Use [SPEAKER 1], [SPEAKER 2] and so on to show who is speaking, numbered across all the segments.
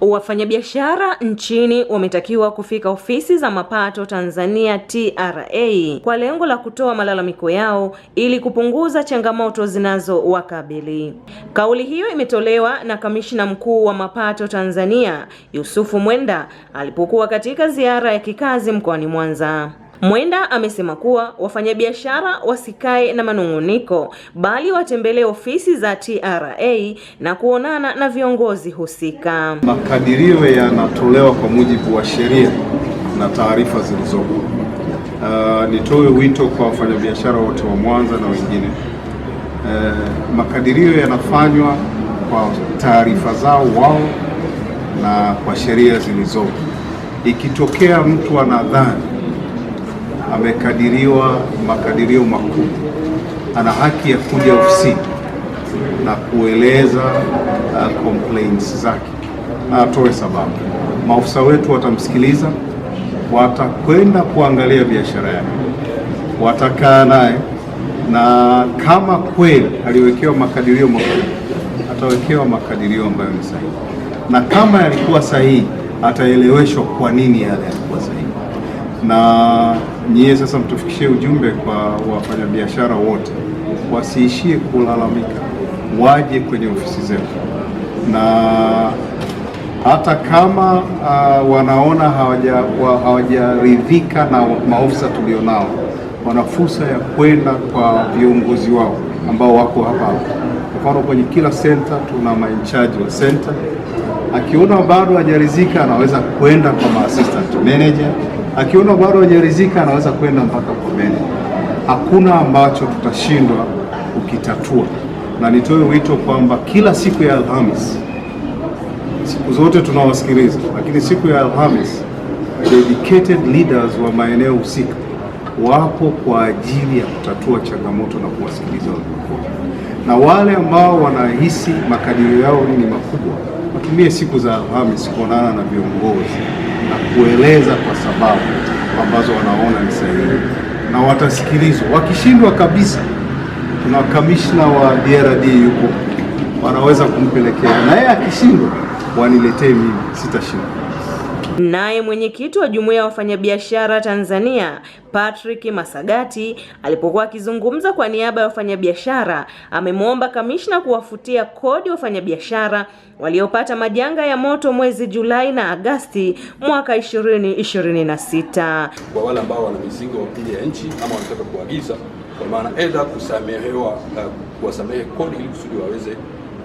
[SPEAKER 1] Wafanyabiashara nchini wametakiwa kufika ofisi za mapato Tanzania TRA kwa lengo la kutoa malalamiko yao ili kupunguza changamoto zinazowakabili. Kauli hiyo imetolewa na Kamishna Mkuu wa Mapato Tanzania Yusufu Mwenda alipokuwa katika ziara ya kikazi mkoani Mwanza. Mwenda amesema kuwa wafanyabiashara wasikae na manung'uniko bali watembelee ofisi za TRA na kuonana na viongozi husika.
[SPEAKER 2] Makadirio yanatolewa kwa mujibu wa sheria na taarifa zilizopo. Nitoe wito kwa wafanyabiashara wote wa Mwanza na wengine. Makadirio yanafanywa kwa taarifa zao wao na kwa sheria zilizopo. Ikitokea mtu anadhani amekadiriwa makadirio makubwa, ana haki ya kuja ofisini na kueleza complaints zake, atoe sababu. Maafisa wetu watamsikiliza, watakwenda kuangalia biashara yake, watakaa naye, na kama kweli aliwekewa makadirio makubwa, atawekewa makadirio ambayo ni sahihi, na kama yalikuwa sahihi ataeleweshwa kwa nini yale yalikuwa sahihi. Na nyie sasa mtufikishie ujumbe kwa wafanyabiashara wote, wasiishie kulalamika, waje kwenye ofisi zetu, na hata kama wanaona hawajaridhika na maofisa tulionao, wana fursa ya kwenda kwa viongozi wao ambao wako hapa. Kwa mfano, kwenye kila center tuna maincharge wa center. Akiona bado hajaridhika anaweza kwenda kwa assistant manager, akiona bado hajaridhika anaweza kwenda mpaka kwa manager. Hakuna ambacho tutashindwa ukitatua. Na nitoe wito kwamba kila siku ya Alhamis, siku zote tunawasikiliza, lakini siku ya Alhamis dedicated leaders wa maeneo husika wapo kwa ajili ya kutatua changamoto na kuwasikiliza waliokuwa. Na wale ambao wanahisi makadirio yao ni makubwa, watumie siku za Alhamis kuonana na viongozi na kueleza kwa sababu ambazo wanaona ni sahihi, na watasikilizwa. Wakishindwa kabisa, tuna kamishna wa DRD yuko, wanaweza kumpelekea, na yeye akishindwa waniletee mimi, sitashindwa.
[SPEAKER 1] Naye mwenyekiti wa Jumuiya ya Wafanyabiashara Tanzania Patrick Masagati alipokuwa akizungumza kwa niaba ya wafanyabiashara, amemwomba kamishna kuwafutia kodi wafanyabiashara waliopata majanga ya moto mwezi Julai na Agasti mwaka 2026.
[SPEAKER 3] Kwa wale ambao wana mizigo nje ya nchi ama wanataka kuagiza, kwa maana aidha kuwasamehe kodi ili kusudi waweze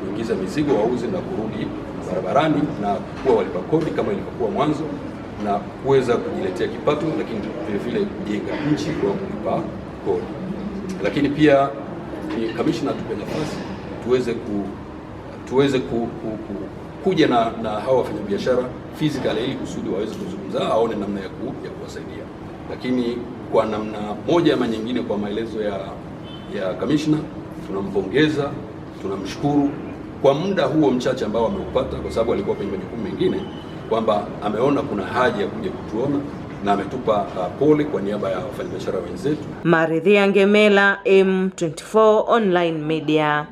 [SPEAKER 3] kuingiza mizigo, wauze na kurudi barabarani na kuwa walipa kodi kama ilivyokuwa mwanzo, na kuweza kujiletea kipato, lakini vile vile kujenga nchi kwa kulipa kodi. Lakini pia ni kamishna atupe nafasi tuweze kuja na hawa wafanyabiashara physically ili kusudi waweze kuzungumza, aone namna ya kuwasaidia. Lakini kwa namna moja ama nyingine, kwa maelezo ya kamishna, tunampongeza, tunamshukuru kwa muda huo mchache ambao ameupata, kwa sababu alikuwa kwenye majukumu mengine, kwamba ameona kuna haja ya kuja kutuona na ametupa pole kwa niaba ya wafanyabiashara wenzetu.
[SPEAKER 1] Maridhia Ngemela, M24 Online Media.